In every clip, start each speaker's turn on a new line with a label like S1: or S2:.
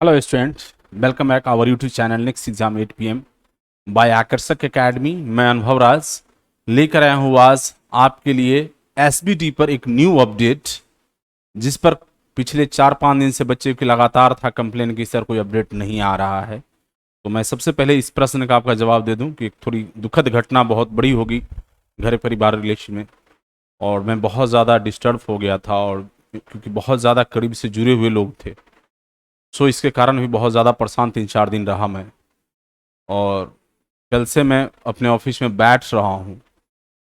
S1: Hello students, welcome back our YouTube channel next exam 8 PM by Aakarshak Academy. मैं अनुभव राज लेकर आया हूँ आज आपके लिए एसबीटी पर एक न्यू अपडेट, जिस पर पिछले 4-5 दिन से बच्चे की लगातार था कंप्लेन कि सर कोई अपडेट नहीं आ रहा है। तो मैं सबसे पहले इस प्रश्न का आपका जवाब दे दूं कि एक थोड़ी दुखद घटना बहुत बड़ी होगी घर परिवार रिलेशन में, और मैं बहुत ज़्यादा डिस्टर्ब हो गया था, और क्योंकि बहुत ज़्यादा करीब से जुड़े हुए लोग थे, सो इसके कारण भी बहुत ज़्यादा परेशान 3-4 दिन रहा मैं। और कल से मैं अपने ऑफिस में बैठ रहा हूँ,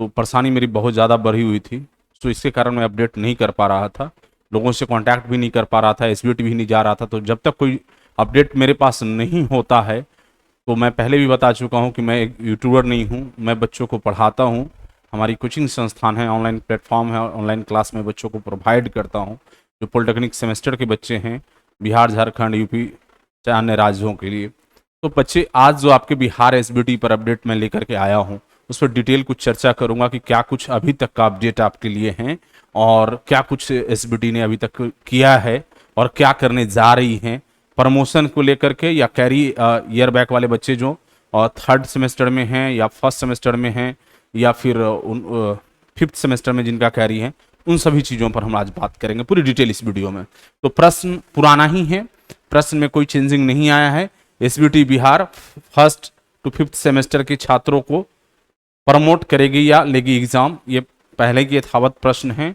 S1: तो परेशानी मेरी बहुत ज़्यादा बढ़ी हुई थी। सो इसके कारण मैं अपडेट नहीं कर पा रहा था, लोगों से कांटेक्ट भी नहीं कर पा रहा था, एसबीटी भी नहीं जा रहा था। तो जब तक कोई अपडेट मेरे पास नहीं होता है, तो मैं पहले भी बता चुका हूँ कि मैं एक यूट्यूबर नहीं हूँ, मैं बच्चों को पढ़ाता हूँ। हमारी कोचिंग संस्थान है, ऑनलाइन प्लेटफॉर्म है, ऑनलाइन क्लास में बच्चों को प्रोवाइड करता हूँ जो पॉलिटेक्निक सेमेस्टर के बच्चे हैं, बिहार, झारखंड, यूपी, चाहे अन्य राज्यों के लिए। तो बच्चे, आज जो आपके बिहार एसबीटी पर अपडेट मैं लेकर के आया हूँ, उस पर डिटेल कुछ चर्चा करूंगा कि क्या कुछ अभी तक का अपडेट आपके लिए हैं और क्या कुछ एसबीटी ने अभी तक किया है और क्या करने जा रही हैं प्रमोशन को लेकर के, या कैरी ईयर बैक वाले बच्चे जो थर्ड सेमेस्टर में हैं या फर्स्ट सेमेस्टर में हैं या फिर फिफ्थ सेमेस्टर में जिनका कैरी है, उन सभी चीज़ों पर हम आज बात करेंगे पूरी डिटेल इस वीडियो में। तो प्रश्न पुराना ही है, प्रश्न में कोई चेंजिंग नहीं आया है। SBT Bihar first to fifth semester के छात्रों को प्रमोट करेगी या लेगी एग्जाम, ये पहले की यथावत प्रश्न है।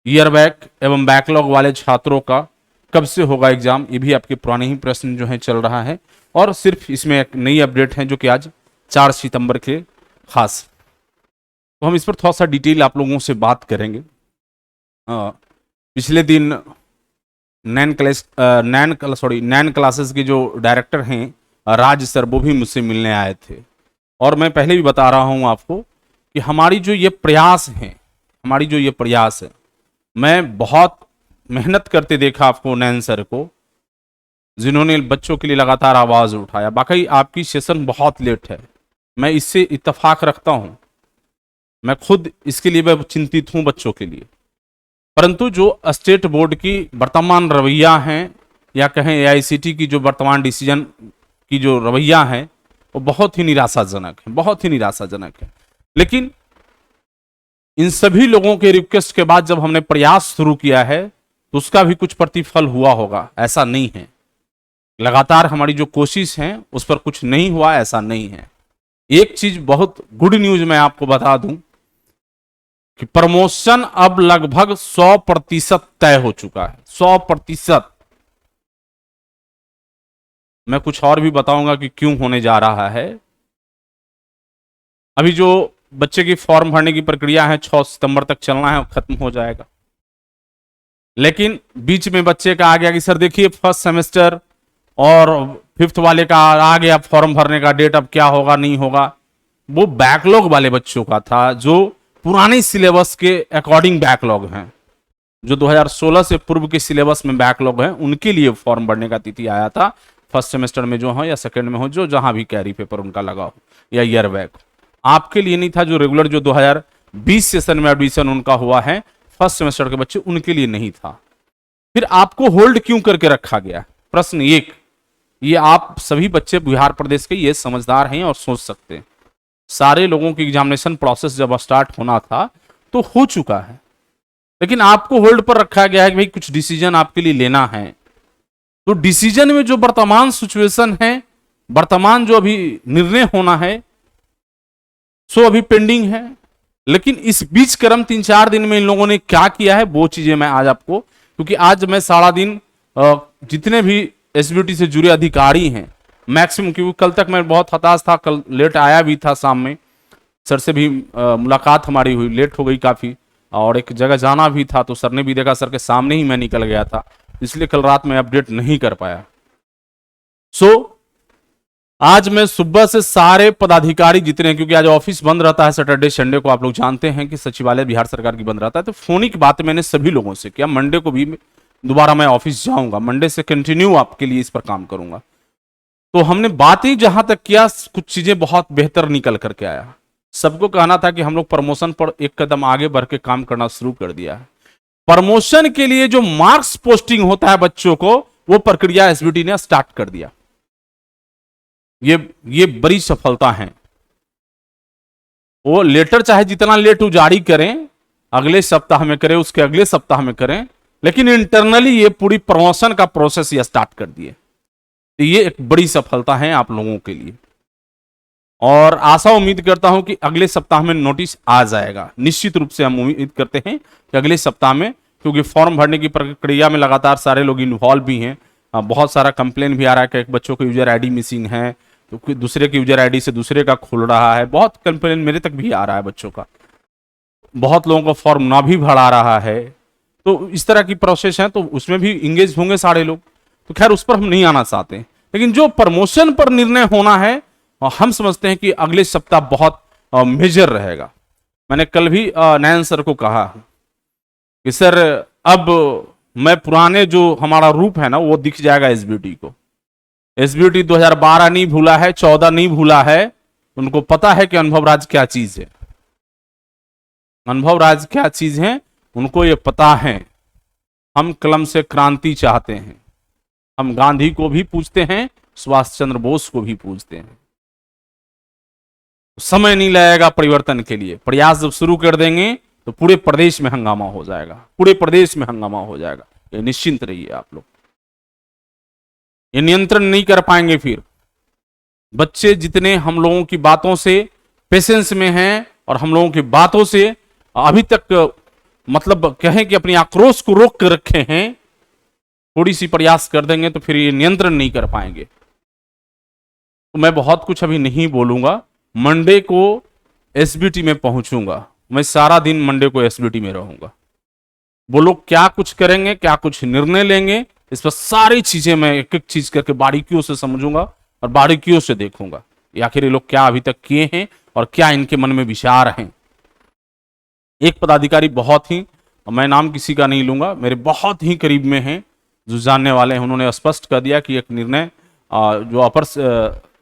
S1: ईयर बैक एवं बैकलॉग वाले छात्रों का कब से होगा एग्जाम, ये भी आपके पुराने ही प्रश्न जो है चल रहा है। और सिर्फ इसमें एक नई अपडेट है जो कि आज 4 सितंबर के खास, तो हम इस पर थोड़ा सा डिटेल आप लोगों से बात करेंगे। पिछले दिन नैन क्लासेस के जो डायरेक्टर हैं राज सर, वो भी मुझसे मिलने आए थे। और मैं पहले भी बता रहा हूं आपको कि हमारी जो ये प्रयास है, मैं बहुत मेहनत करते देखा आपको नैन सर को, जिन्होंने बच्चों के लिए लगातार आवाज उठाया। बाकी आपकी सेशन बहुत लेट है, मैं इससे इत्तेफाक रखता हूं, मैं खुद इसके लिए मैं चिंतित हूं बच्चों के लिए। परंतु जो स्टेट बोर्ड की वर्तमान रवैया है, या कहें एआईसीटी की जो वर्तमान डिसीजन की जो रवैया है, वो बहुत ही निराशाजनक है। लेकिन इन सभी लोगों के रिक्वेस्ट के बाद जब हमने प्रयास शुरू किया है, तो उसका भी कुछ प्रतिफल हुआ होगा, ऐसा नहीं है। लगातार हमारी जो कोशिश है उस पर कुछ नहीं हुआ, ऐसा नहीं है। एक चीज बहुत गुड न्यूज मैं आपको बता दूं कि प्रमोशन अब लगभग 100% तय हो चुका है, 100%। मैं कुछ और भी बताऊंगा कि क्यों होने जा रहा है। अभी जो बच्चे की फॉर्म भरने की प्रक्रिया है 6 सितंबर तक चलना है और खत्म हो जाएगा। लेकिन बीच में बच्चे का आ गया कि सर देखिए फर्स्ट सेमेस्टर और फिफ्थ वाले का आ गया फॉर्म भरने का डेट, अब क्या होगा नहीं होगा। वो बैकलॉग वाले बच्चों का था, जो पुराने सिलेबस के अकॉर्डिंग बैकलॉग हैं, जो 2016 से पूर्व के सिलेबस में बैकलॉग हैं, उनके लिए फॉर्म भरने का तिथि आया था। फर्स्ट सेमेस्टर में जो हो या सेकंड में हो, जो जहां भी कैरी पेपर उनका लगा हो या ईयर बैक, आपके लिए नहीं था। जो रेगुलर जो 2020 सेशन में एडमिशन उनका हुआ है फर्स्ट सेमेस्टर के बच्चे, उनके लिए नहीं था। फिर आपको होल्ड क्यों करके रखा गया? प्रश्न एक, ये आप सभी बच्चे बिहार प्रदेश के ये समझदार हैं और सोच सकते हैं। सारे लोगों की एग्जामिनेशन प्रोसेस जब स्टार्ट होना था तो हो चुका है, लेकिन आपको होल्ड पर रखा गया है कि भाई कुछ डिसीजन आपके लिए लेना है। तो डिसीजन में जो वर्तमान सिचुएशन है, वर्तमान जो अभी निर्णय होना है, सो अभी पेंडिंग है। लेकिन इस बीच क्रम 3-4 दिन में इन लोगों ने क्या किया है, वो चीजें मैं आज आपको, क्योंकि आज मैं सारा दिन जितने भी एसबीटी से जुड़े अधिकारी हैं मैक्सिमम, क्योंकि कल तक मैं बहुत हताश था, कल लेट आया भी था, शाम में सर से भी मुलाकात हमारी हुई, लेट हो गई काफ़ी, और एक जगह जाना भी था, तो सर ने भी देखा, सर के सामने ही मैं निकल गया था, इसलिए कल रात में अपडेट नहीं कर पाया। आज मैं सुबह से सारे पदाधिकारी जितने, क्योंकि आज ऑफिस बंद रहता है सैटरडे संडे को, आप लोग जानते हैं कि सचिवालय बिहार सरकार की बंद रहता है, तो फोनिक बात मैंने सभी लोगों से किया। मंडे को भी दोबारा मैं ऑफिस जाऊंगा, मंडे से कंटिन्यू आपके लिए इस पर काम करूंगा। तो हमने बातें जहां तक किया, कुछ चीजें बहुत बेहतर निकल करके आया। सबको कहना था कि हम लोग प्रमोशन पर एक कदम आगे बढ़ के काम करना शुरू कर दिया है। प्रमोशन के लिए जो मार्क्स पोस्टिंग होता है बच्चों को, वो प्रक्रिया एसबीटी ने स्टार्ट कर दिया। ये बड़ी सफलता है। वो लेटर चाहे जितना लेट वो जारी करें, अगले सप्ताह में करें, उसके अगले सप्ताह में करें, लेकिन इंटरनली ये पूरी प्रमोशन का प्रोसेस ये स्टार्ट कर दिए। तो ये एक बड़ी सफलता है आप लोगों के लिए, और आशा उम्मीद करता हूं कि अगले सप्ताह में नोटिस आ जाएगा। निश्चित रूप से हम उम्मीद करते हैं कि अगले सप्ताह में, क्योंकि फॉर्म भरने की प्रक्रिया में लगातार सारे लोग इन्वॉल्व भी हैं। बहुत सारा कंप्लेन भी आ रहा है कि एक बच्चों को यूजर आईडी मिसिंग है, तो दूसरे के यूजर आईडी से दूसरे का खुल रहा है। बहुत कंप्लेन मेरे तक भी आ रहा है बच्चों का, बहुत लोगों का फॉर्म ना भी भरा रहा है। तो इस तरह की प्रोसेस है, तो उसमें भी इंगेज होंगे सारे लोग। तो खैर उस पर हम नहीं आना चाहते, लेकिन जो प्रमोशन पर निर्णय होना है हम समझते हैं कि अगले सप्ताह बहुत मेजर रहेगा। मैंने कल भी नयन सर को कहा कि सर अब मैं पुराने जो हमारा रूप है ना वो दिख जाएगा एसबीटी को। एसबीटी 2012 नहीं भूला है, 14 नहीं भूला है। उनको पता है कि अनुभव राज क्या चीज है, अनुभव राज क्या चीज है उनको ये पता है। हम कलम से क्रांति चाहते हैं, हम गांधी को भी पूछते हैं, सुभाष चंद्र बोस को भी पूछते हैं। समय नहीं लगेगा परिवर्तन के लिए, प्रयास जब शुरू कर देंगे तो पूरे प्रदेश में हंगामा हो जाएगा, पूरे प्रदेश में हंगामा हो जाएगा। ये निश्चिंत रहिए आप लोग, ये नियंत्रण नहीं कर पाएंगे। फिर बच्चे जितने हम लोगों की बातों से पेशेंस में हैं और हम लोगों की बातों से अभी तक मतलब कहें कि अपनी आक्रोश को रोक कर रखे हैं, थोड़ी सी प्रयास कर देंगे तो फिर ये नियंत्रण नहीं कर पाएंगे। तो मैं बहुत कुछ अभी नहीं बोलूंगा। मंडे को एसबीटी में पहुंचूंगा, मैं सारा दिन मंडे को एसबीटी में रहूंगा। वो लोग क्या कुछ करेंगे, क्या कुछ निर्णय लेंगे, इस पर सारी चीजें मैं एक एक चीज करके बारीकियों से समझूंगा और बारीकियों से देखूंगा आखिर ये लोग क्या अभी तक किए हैं और क्या इनके मन में विचार हैं। एक पदाधिकारी बहुत ही, मैं नाम किसी का नहीं लूंगा, मेरे बहुत ही करीब में हैं, जो जानने वाले हैं, उन्होंने स्पष्ट कर दिया कि एक निर्णय जो अपर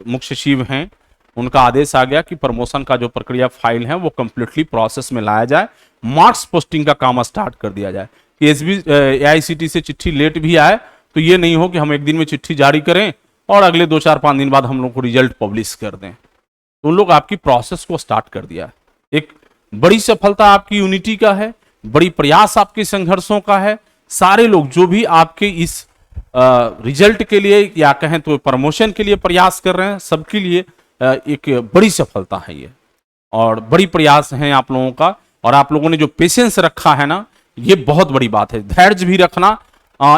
S1: मुख्य सचिव हैं उनका आदेश आ गया कि प्रमोशन का जो प्रक्रिया फाइल है वो कंप्लीटली प्रोसेस में लाया जाए, मार्क्स पोस्टिंग का काम स्टार्ट कर दिया जाए। कि एआईसीटी से चिट्ठी लेट भी आए तो ये नहीं हो कि हम एक दिन में चिट्ठी जारी करें और अगले 2-4-5 दिन बाद हम लोग को रिजल्ट पब्लिश कर दें। तो उन लोग आपकी प्रोसेस को स्टार्ट कर दिया है। एक बड़ी सफलता आपकी यूनिटी का है, बड़ी प्रयास आपके संघर्षों का है। सारे लोग जो भी आपके इस रिजल्ट के लिए या कहें तो प्रमोशन के लिए प्रयास कर रहे हैं, सबके लिए एक बड़ी सफलता है ये, और बड़ी प्रयास है आप लोगों का। और आप लोगों ने जो पेशेंस रखा है ना, ये बहुत बड़ी बात है। धैर्य भी रखना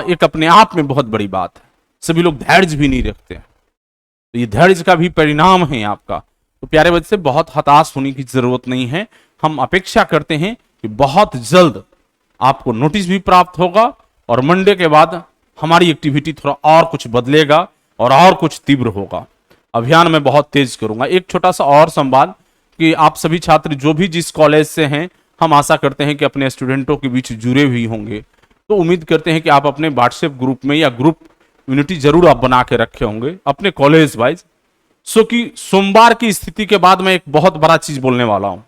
S1: एक अपने आप में बहुत बड़ी बात है। सभी लोग धैर्य भी नहीं रखते हैं, तो ये धैर्य का भी परिणाम है आपका। तो प्यारे बच्चे से बहुत हताश होने की जरूरत नहीं है। हम अपेक्षा करते हैं कि बहुत जल्द आपको नोटिस भी प्राप्त होगा और मंडे के बाद हमारी एक्टिविटी थोड़ा और कुछ बदलेगा और कुछ तीव्र होगा। अभियान में बहुत तेज करूंगा। एक छोटा सा और संवाद कि आप सभी छात्र जो भी जिस कॉलेज से हैं, हम आशा करते हैं कि अपने स्टूडेंटों के बीच जुड़े हुए होंगे। तो उम्मीद करते हैं कि आप अपने व्हाट्सएप ग्रुप में या ग्रुप यूनिटी जरूर आप बना के रखे होंगे अपने कॉलेज वाइज। सो कि सोमवार की स्थिति के बाद मैं एक बहुत बड़ा चीज बोलने वाला हूं।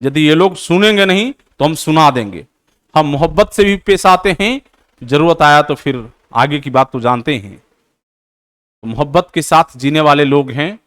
S1: यदि ये लोग सुनेंगे नहीं तो हम सुना देंगे। हम मोहब्बत से भी पेश आते हैं, जरूरत आया तो फिर आगे की बात तो जानते हैं। तो मोहब्बत के साथ जीने वाले लोग हैं,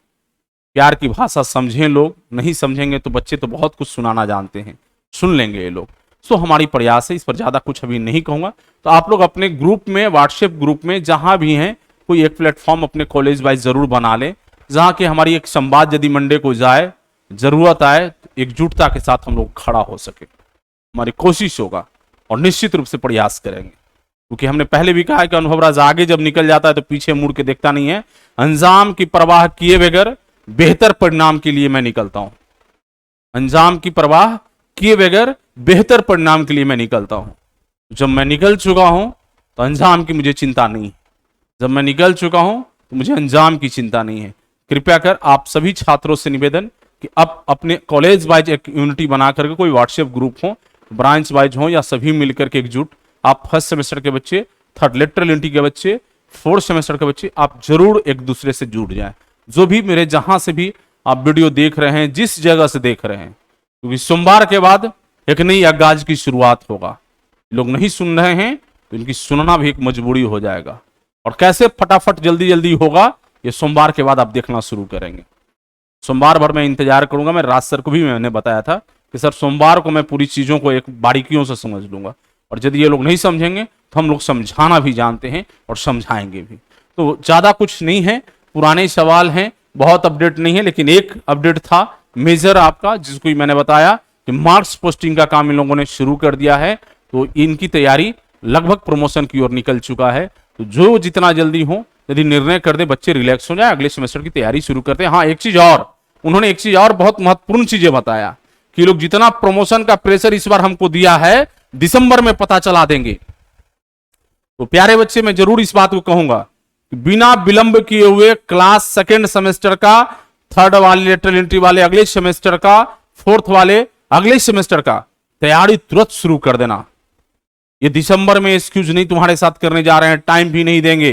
S1: प्यार की भाषा समझें लोग, नहीं समझेंगे तो बच्चे तो बहुत कुछ सुनाना जानते हैं, सुन लेंगे ये लोग। सो हमारी प्रयास है, इस पर ज्यादा कुछ अभी नहीं कहूंगा। तो आप लोग अपने ग्रुप में, व्हाट्सएप ग्रुप में जहां भी हैं, कोई एक प्लेटफॉर्म अपने कॉलेज वाइज जरूर बना ले, जहां की हमारी एक संवाद यदि मंडे को जाए, जरूरत आए, एकजुटता के साथ हम लोग खड़ा हो सके। हमारी कोशिश होगा और निश्चित रूप से प्रयास करेंगे, क्योंकि हमने पहले भी कहा है कि अनुभव राज आगे जब निकल जाता है तो पीछे मुड़ के देखता नहीं है। अंजाम की परवाह किए बगैर बेहतर परिणाम के लिए मैं निकलता हूं। अंजाम की परवाह किए बगैर बेहतर परिणाम के लिए मैं निकलता हूं। जब मैं निकल चुका हूं तो अंजाम की मुझे चिंता नहीं है। जब मैं निकल चुका हूं तो मुझे अंजाम की चिंता नहीं है। कृपया कर आप सभी छात्रों से निवेदन कि अब अपने कॉलेज वाइज एक यूनिटी बना करके कोई व्हाट्सएप ग्रुप हो, ब्रांच वाइज हो या सभी मिलकर के एकजुट, आप फर्स्ट सेमेस्टर के बच्चे, थर्ड लेटरल एंट्री के बच्चे, फोर्थ सेमेस्टर के बच्चे, आप जरूर एक दूसरे से जुड़ जाएं। जो भी मेरे जहां से भी आप वीडियो देख रहे हैं, जिस जगह से देख रहे हैं, क्योंकि सोमवार के बाद एक नई आगाज की शुरुआत होगा। लोग नहीं सुन रहे हैं तो इनकी सुनना भी एक मजबूरी हो जाएगा। और कैसे फटाफट जल्दी जल्दी होगा ये सोमवार के बाद आप देखना शुरू करेंगे। सोमवार भर मैं इंतजार करूंगा। मैं राज सर को भी मैंने बताया था कि सर सोमवार को मैं पूरी चीजों को एक बारीकियों से समझ लूंगा, और यदि ये लोग नहीं समझेंगे तो हम लोग समझाना भी जानते हैं और समझाएंगे भी। तो ज्यादा कुछ नहीं है, पुराने सवाल हैं, बहुत अपडेट नहीं है, लेकिन एक अपडेट था मेजर आपका, जिसको मैंने बताया कि मार्क्स पोस्टिंग का काम इन लोगों ने शुरू कर दिया है। तो इनकी तैयारी लगभग प्रमोशन की ओर निकल चुका है। तो जो जितना जल्दी हो, यदि निर्णय कर दे, बच्चे रिलैक्स हो जाए, अगले सेमेस्टर की तैयारी शुरू करते हैं। हाँ, एक चीज और, उन्होंने एक चीज और बहुत महत्वपूर्ण चीजें बताया कि लोग जितना प्रमोशन का प्रेशर इस बार हमको दिया है, दिसंबर में पता चला देंगे। तो प्यारे बच्चे, मैं जरूर इस बात को कहूंगा कि बिना विलंब किए हुए क्लास सेकेंड सेमेस्टर का, थर्ड वाले लेटरल एंट्री वाले अगले सेमेस्टर का, फोर्थ वाले अगले सेमेस्टर का तैयारी तुरंत शुरू कर देना। ये दिसंबर में एक्सक्यूज नहीं तुम्हारे साथ करने जा रहे हैं, टाइम भी नहीं देंगे,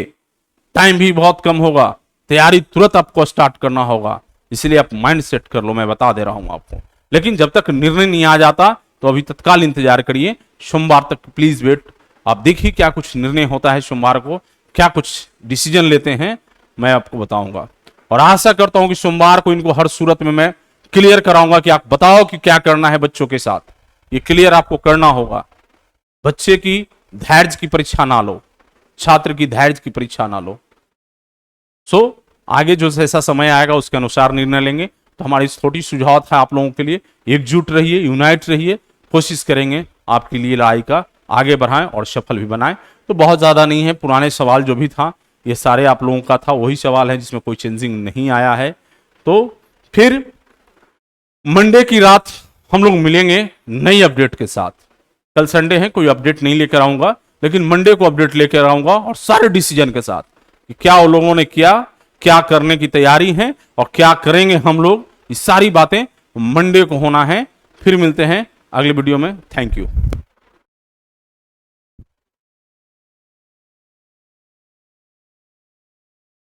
S1: टाइम भी बहुत कम होगा, तैयारी तुरंत आपको स्टार्ट करना होगा। इसलिए आप माइंड सेट कर लो, मैं बता दे रहा हूं आपको। लेकिन जब तक निर्णय नहीं आ जाता तो अभी तत्काल इंतजार करिए, सोमवार तक प्लीज वेट। आप देखिए क्या कुछ निर्णय होता है सोमवार को, क्या कुछ डिसीजन लेते हैं, मैं आपको बताऊंगा। और आशा करता हूं कि सोमवार को इनको हर सूरत में मैं क्लियर कराऊंगा कि आप बताओ कि क्या करना है बच्चों के साथ। ये क्लियर आपको करना होगा। बच्चे की धैर्य की परीक्षा ना लो, छात्र की धैर्य की परीक्षा ना लो। आगे जो जैसा समय आएगा उसके अनुसार निर्णय लेंगे। तो हमारी छोटी सुझाव था आप लोगों के लिए, एकजुट रहिए, यूनाइट रहिए, कोशिश करेंगे आपके लिए लड़ाई का आगे बढ़ाएं और सफल भी बनाएं। तो बहुत ज्यादा नहीं है, पुराने सवाल जो भी था ये सारे आप लोगों का था, वही सवाल है जिसमें कोई चेंजिंग नहीं आया है। तो फिर मंडे की रात हम लोग मिलेंगे नई अपडेट के साथ। कल संडे है, कोई अपडेट नहीं लेकर आऊंगा, लेकिन मंडे को अपडेट लेकर आऊंगा और सारे डिसीजन के साथ कि क्या वो लोगों ने किया, क्या करने की तैयारी है और क्या करेंगे हम लोग। ये सारी बातें मंडे को होना है। फिर मिलते हैं अगले वीडियो में। Thank you.